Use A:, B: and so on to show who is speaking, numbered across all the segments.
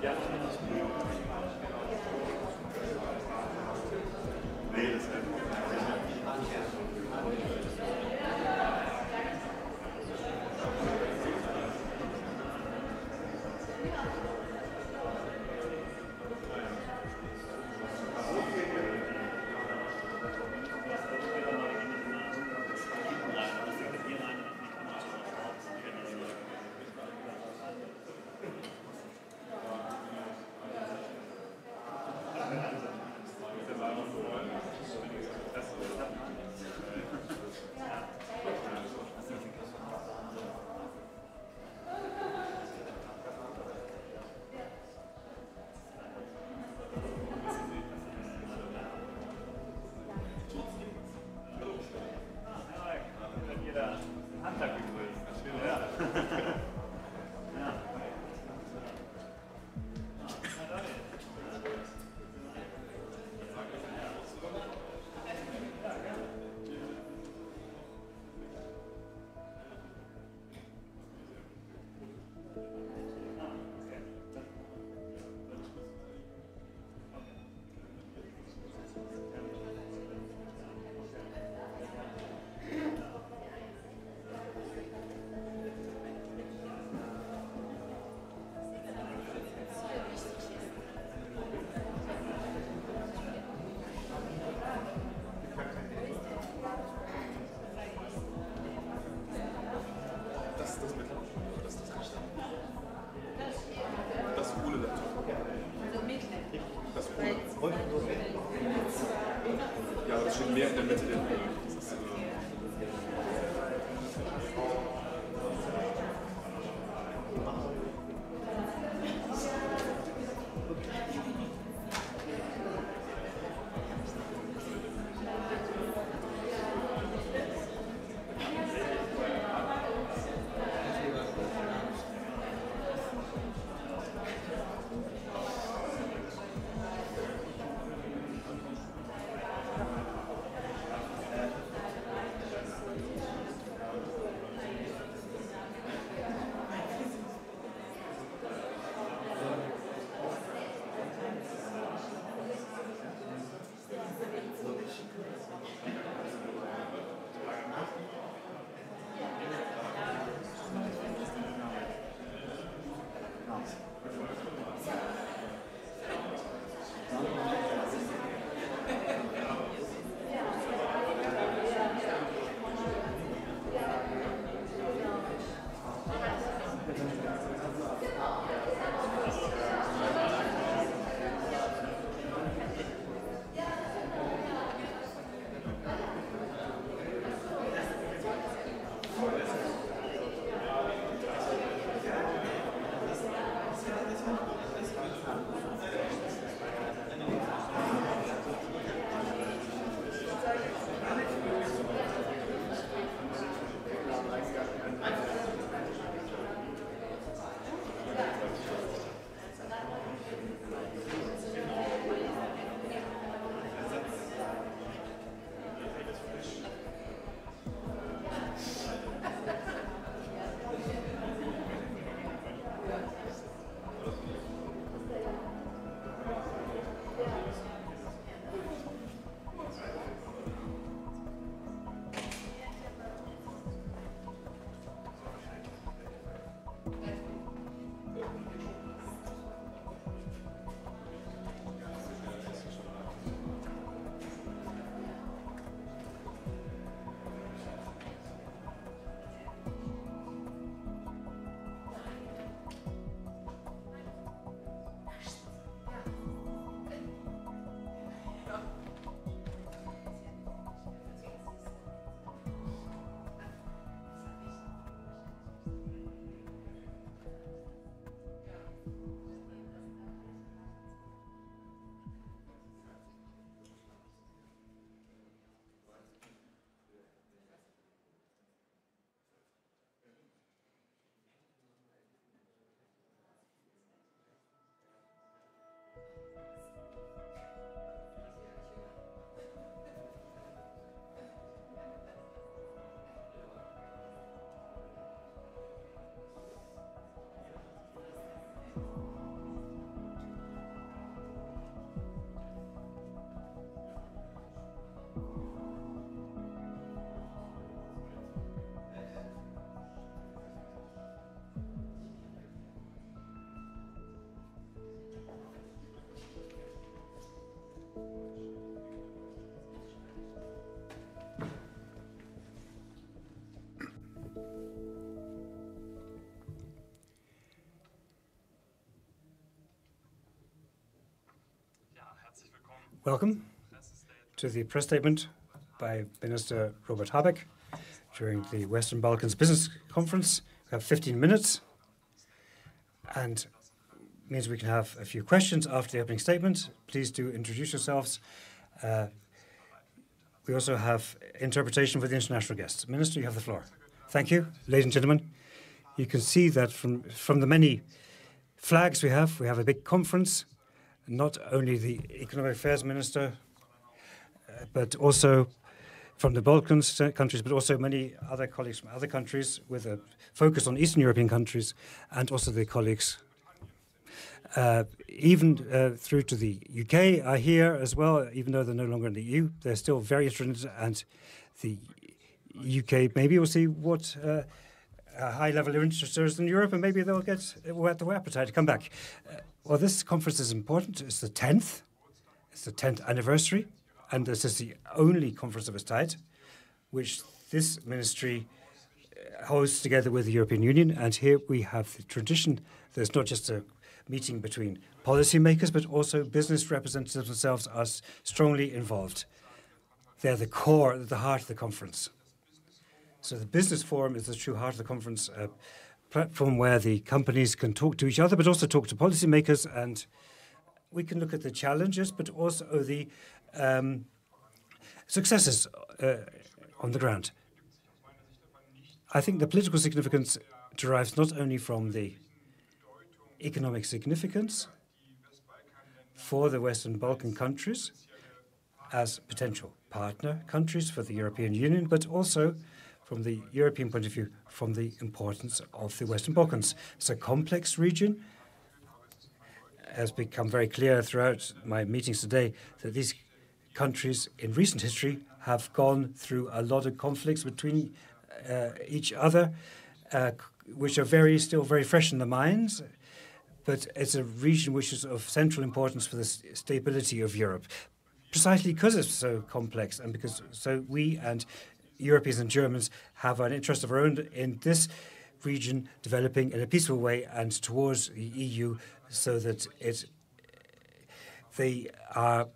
A: Ja, Welcome to the press statement by Minister Robert Habeck during the Western Balkans Business Conference. We have 15 minutes, and means we can have a few questions after the opening statement. Please do introduce yourselves. We also have interpretation for the international guests. Minister, you have the floor. Thank you, ladies and gentlemen. You can see that from the many flags we have a big conference. Not only the Economic Affairs Minister, but also from the Balkans countries, but also many other colleagues from other countries with a focus on Eastern European countries, and also the colleagues even through to the UK are here as well, even though they're no longer in the EU. They're still very interested, and the UK maybe will see what a high level of interest there is in Europe, and maybe they'll get whet their appetite to come back. Well, this conference is important. It's the 10th. It's the 10th anniversary, and this is the only conference of its type, which this ministry hosts together with the European Union. And here we have the tradition. There's not just a meeting between policymakers, but also business representatives themselves are strongly involved. They're the core, the heart of the conference. So the business forum is the true heart of the conference, a platform where the companies can talk to each other, but also talk to policymakers, and we can look at the challenges, but also the successes on the ground. I think the political significance derives not only from the economic significance for the Western Balkan countries as potential partner countries for the European Union, but also from the European point of view, from the importance of the Western Balkans. It's a complex region. It has become very clear throughout my meetings today that these countries in recent history have gone through a lot of conflicts between each other, which are still very fresh in the minds. But it's a region which is of central importance for the stability of Europe, precisely because it's so complex, and because we and Europeans and Germans have an interest of our own in this region developing in a peaceful way and towards the EU, so that they are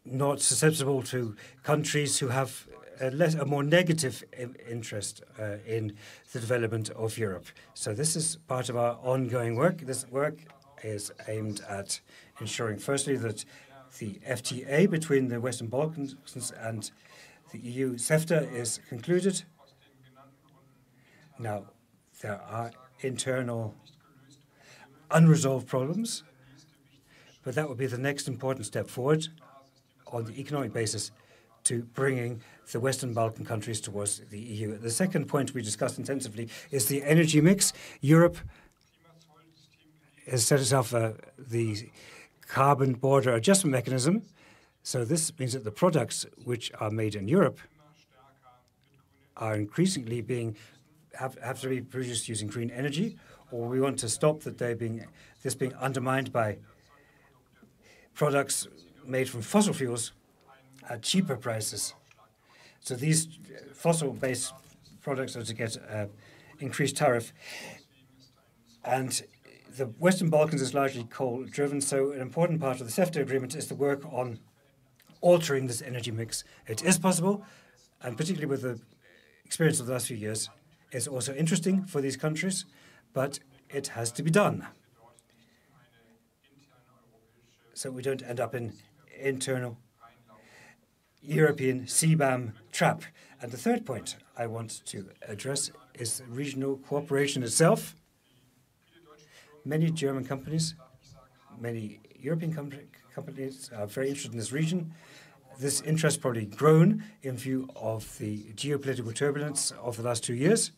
A: not susceptible to countries who have a more negative interest in the development of Europe. So this is part of our ongoing work. This work is aimed at ensuring, firstly, that the FTA between the Western Balkans and the EU CEFTA is concluded. Now, there are internal unresolved problems, but that would be the next important step forward on the economic basis to bringing the Western Balkan countries towards the EU. The second point we discussed intensively is the energy mix. Europe has set itself the carbon border adjustment mechanism. So this means that the products which are made in Europe are increasingly have to be produced using green energy, or we want to stop this being undermined by products made from fossil fuels at cheaper prices. So these fossil-based products are to get increased tariff. And the Western Balkans is largely coal-driven, so an important part of the CEFTA agreement is the work on altering this energy mix. It is possible, and particularly with the experience of the last few years, it's also interesting for these countries, but it has to be done, so we don't end up in internal European CBAM trap. And the third point I want to address is regional cooperation itself. Many German companies, many European companies are very interested in this region. This interest probably grown in view of the geopolitical turbulence of the last 2 years.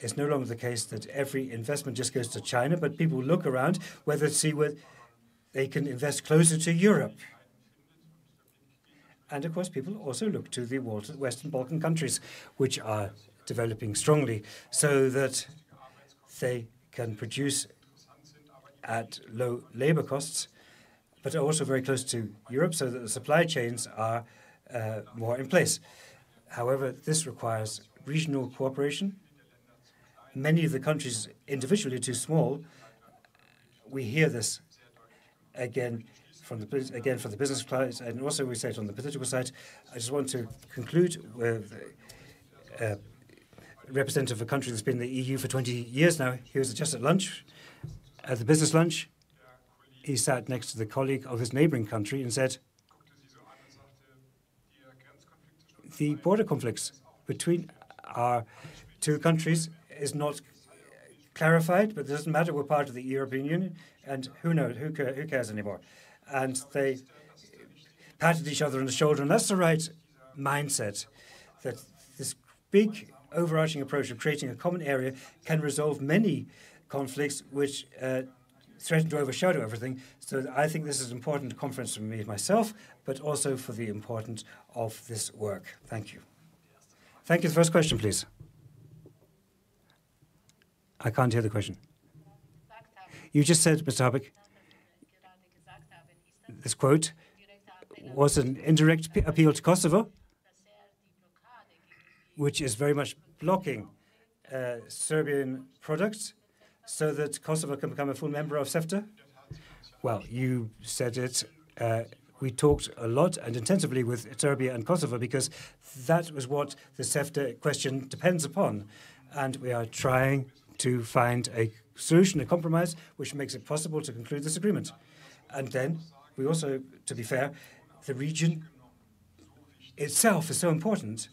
A: It's no longer the case that every investment just goes to China, but people look around whether to see where they can invest closer to Europe. And of course, people also look to the Western Balkan countries, which are developing strongly, so that they can produce at low labor costs, but are also very close to Europe, so that the supply chains are more in place. However, this requires regional cooperation. Many of the countries individually are too small. We hear this again from the business side, and also we say it on the political side. I just want to conclude with a representative of a country that's been in the EU for 20 years now. He was just at lunch, at the business lunch. He sat next to the colleague of his neighboring country and said, the border conflicts between our two countries is not clarified, but it doesn't matter. We're part of the European Union, and who knows, who cares anymore? And they patted each other on the shoulder, and that's the right mindset, that this big overarching approach of creating a common area can resolve many conflicts which threaten to overshadow everything. So I think this is an important conference for me myself, but also for the importance of this work. Thank you. Thank you. The first question, please. I can't hear the question. You just said, Mr. Habeck, this quote was an indirect appeal to Kosovo, which is very much blocking Serbian products so that Kosovo can become a full member of CEFTA? Well, you said it. We talked a lot and intensively with Serbia and Kosovo because that was what the CEFTA question depends upon. And we are trying to find a solution, a compromise, which makes it possible to conclude this agreement. And then we also, to be fair, the region itself is so important.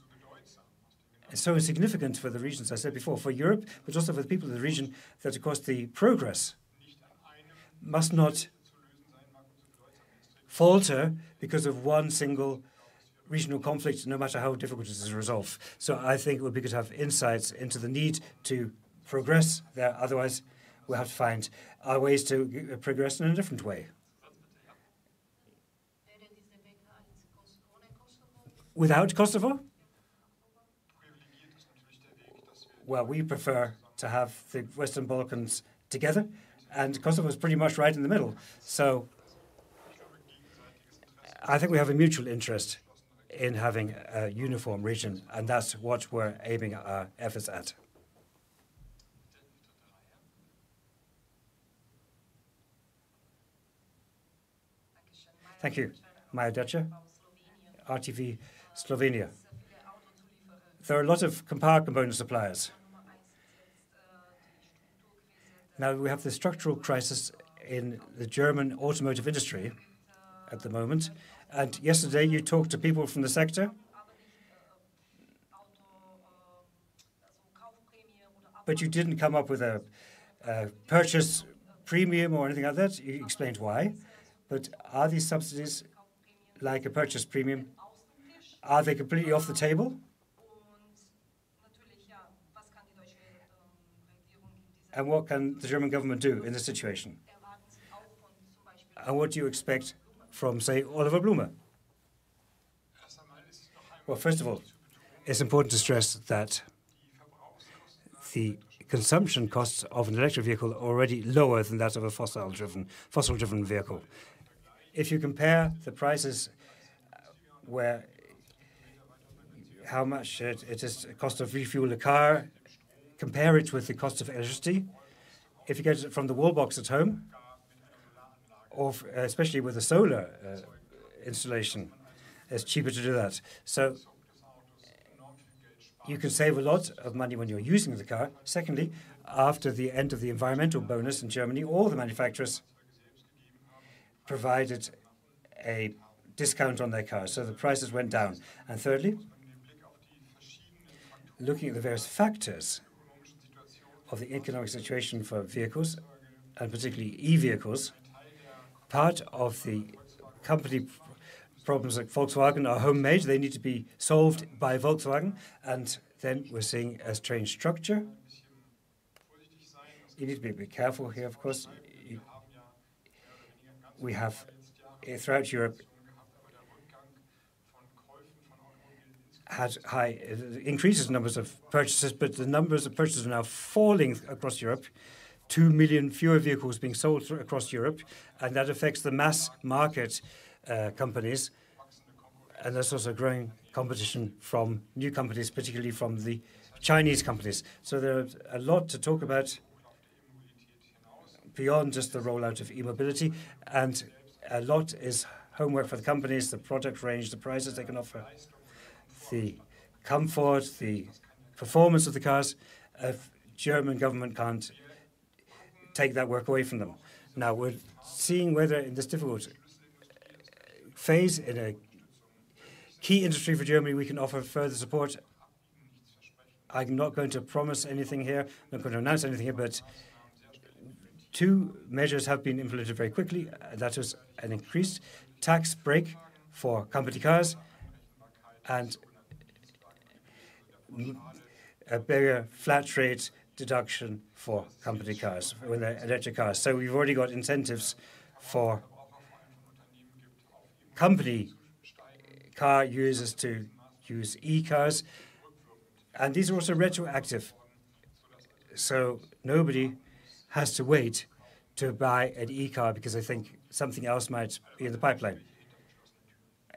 A: It's so significant for the regions, I said before, for Europe, but also for the people of the region, that, of course, the progress must not falter because of one single regional conflict, no matter how difficult it is to resolve. So I think it would be good to have insights into the need to progress there. Otherwise, we'll have to find our ways to progress in a different way. Without Kosovo? Well, we prefer to have the Western Balkans together, and Kosovo is pretty much right in the middle. So I think we have a mutual interest in having a uniform region, and that's what we're aiming our efforts at. Thank you. Maja Dacia, RTV Slovenia. There are a lot of car component suppliers. Now we have the structural crisis in the German automotive industry at the moment. And yesterday you talked to people from the sector, but you didn't come up with a purchase premium or anything like that. You explained why. But are these subsidies like a purchase premium? Are they completely off the table? And what can the German government do in this situation? And what do you expect from, say, Oliver Blume? Well, first of all, it's important to stress that the consumption costs of an electric vehicle are already lower than that of a fossil-driven vehicle. If you compare the prices where how much it is the cost of refuel a car, compare it with the cost of electricity. If you get it from the wall box at home, or especially with a solar installation, it's cheaper to do that. So you can save a lot of money when you're using the car. Secondly, after the end of the environmental bonus in Germany, all the manufacturers provided a discount on their cars, so the prices went down. And thirdly, looking at the various factors of the economic situation for vehicles, and particularly e-vehicles, part of the company problems like Volkswagen are homemade. They need to be solved by Volkswagen. And then we're seeing a strange structure. You need to be a bit careful here, of course. We have, throughout Europe, had high increases in numbers of purchases, but the numbers of purchases are now falling across Europe. 2 million fewer vehicles being sold across Europe, and that affects the mass market companies. And there's also growing competition from new companies, particularly from the Chinese companies. So there's a lot to talk about beyond just the rollout of e-mobility, and a lot is homework for the companies, the product range, the prices they can offer, the comfort, the performance of the cars. A German government can't take that work away from them. Now, we're seeing whether in this difficult phase, in a key industry for Germany, we can offer further support. I'm not going to promise anything here, I'm not going to announce anything here, but 2 measures have been implemented very quickly. That was an increased tax break for company cars and a bigger flat rate deduction for company cars, when they're electric cars. So we've already got incentives for company car users to use e-cars. And these are also retroactive. So nobody has to wait to buy an e-car because they think something else might be in the pipeline.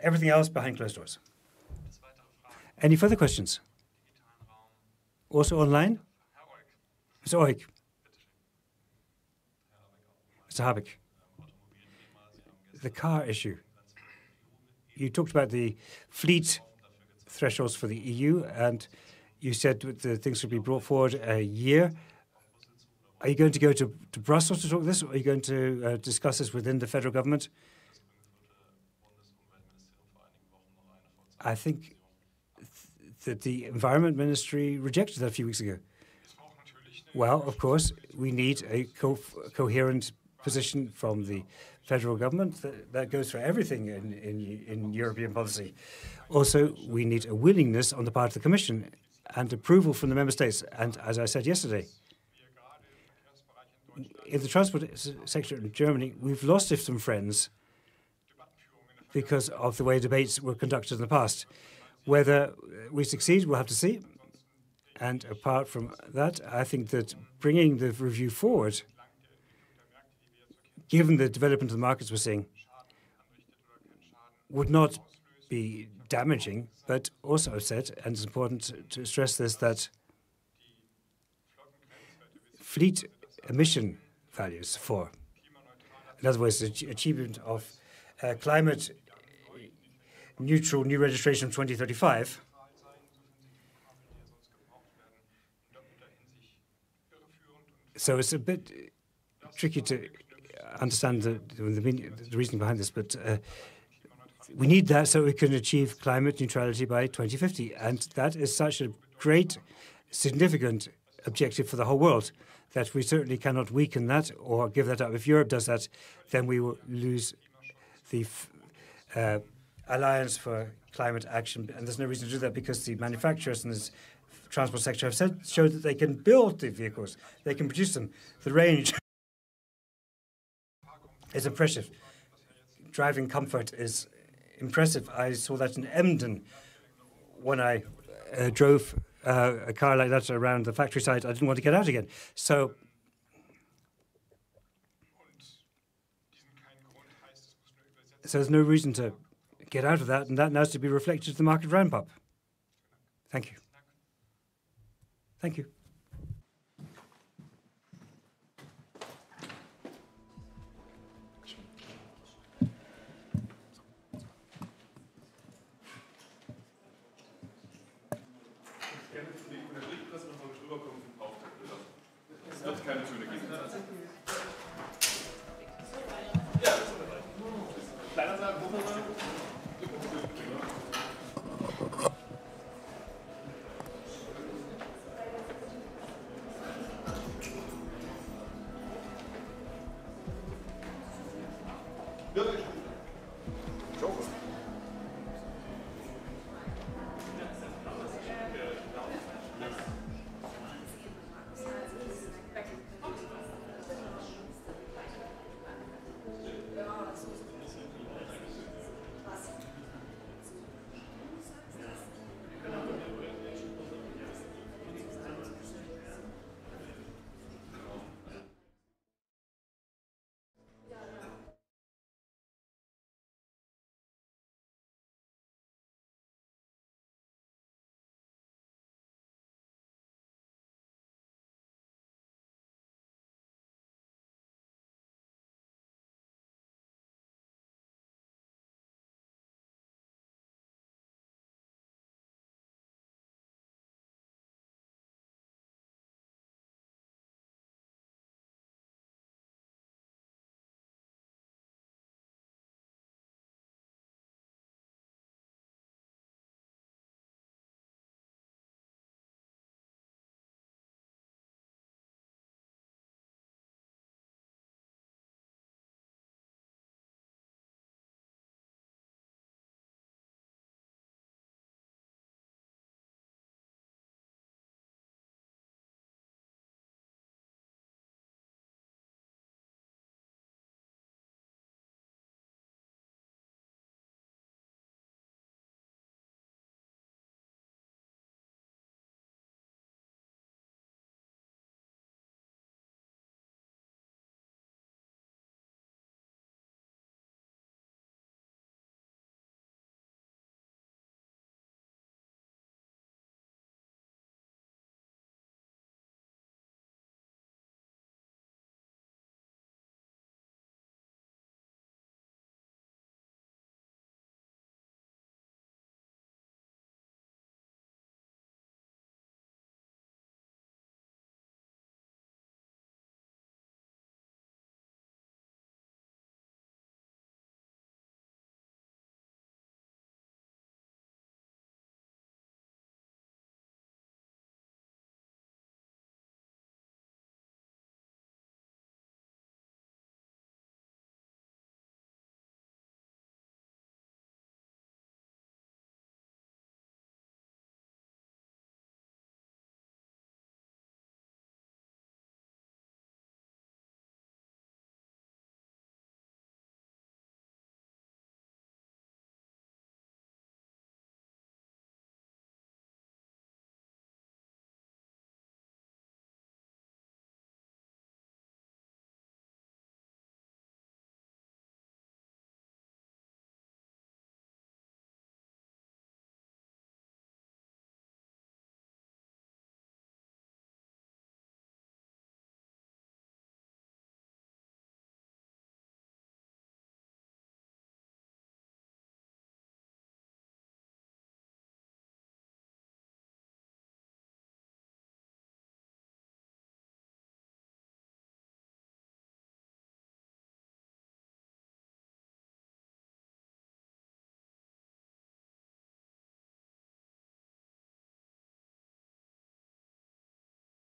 A: Everything else behind closed doors. Any further questions? Also online? Mr. Oik. Mr. Habeck. The car issue. You talked about the fleet thresholds for the EU, and you said the things should be brought forward a year. Are you going to go to Brussels to talk this, or are you going to discuss this within the federal government? I think that the Environment Ministry rejected that a few weeks ago. Well, of course, we need a coherent position from the federal government that goes for everything in European policy. Also, we need a willingness on the part of the Commission and approval from the member states. And as I said yesterday, in the transport sector in Germany, we've lost some friends because of the way debates were conducted in the past. Whether we succeed, we'll have to see. And apart from that, I think that bringing the review forward, given the development of the markets we're seeing, would not be damaging, but also I've said, and it's important to stress this, that fleet emission values for, in other words, the achievement of climate neutral new registration of 2035, so it's a bit tricky to understand the reasoning behind this, but we need that so we can achieve climate neutrality by 2050. And that is such a great, significant objective for the whole world that we certainly cannot weaken that or give that up. If Europe does that, then we will lose the Alliance for Climate Action. And there's no reason to do that because the manufacturers and the transport sector have showed that they can build the vehicles. They can produce them. The range is impressive. Driving comfort is impressive. I saw that in Emden when I drove a car like that around the factory site. I didn't want to get out again. So there's no reason to get out of that, and that now has to be reflected in the market ramp-up. Thank you. Thank you.
B: Ja,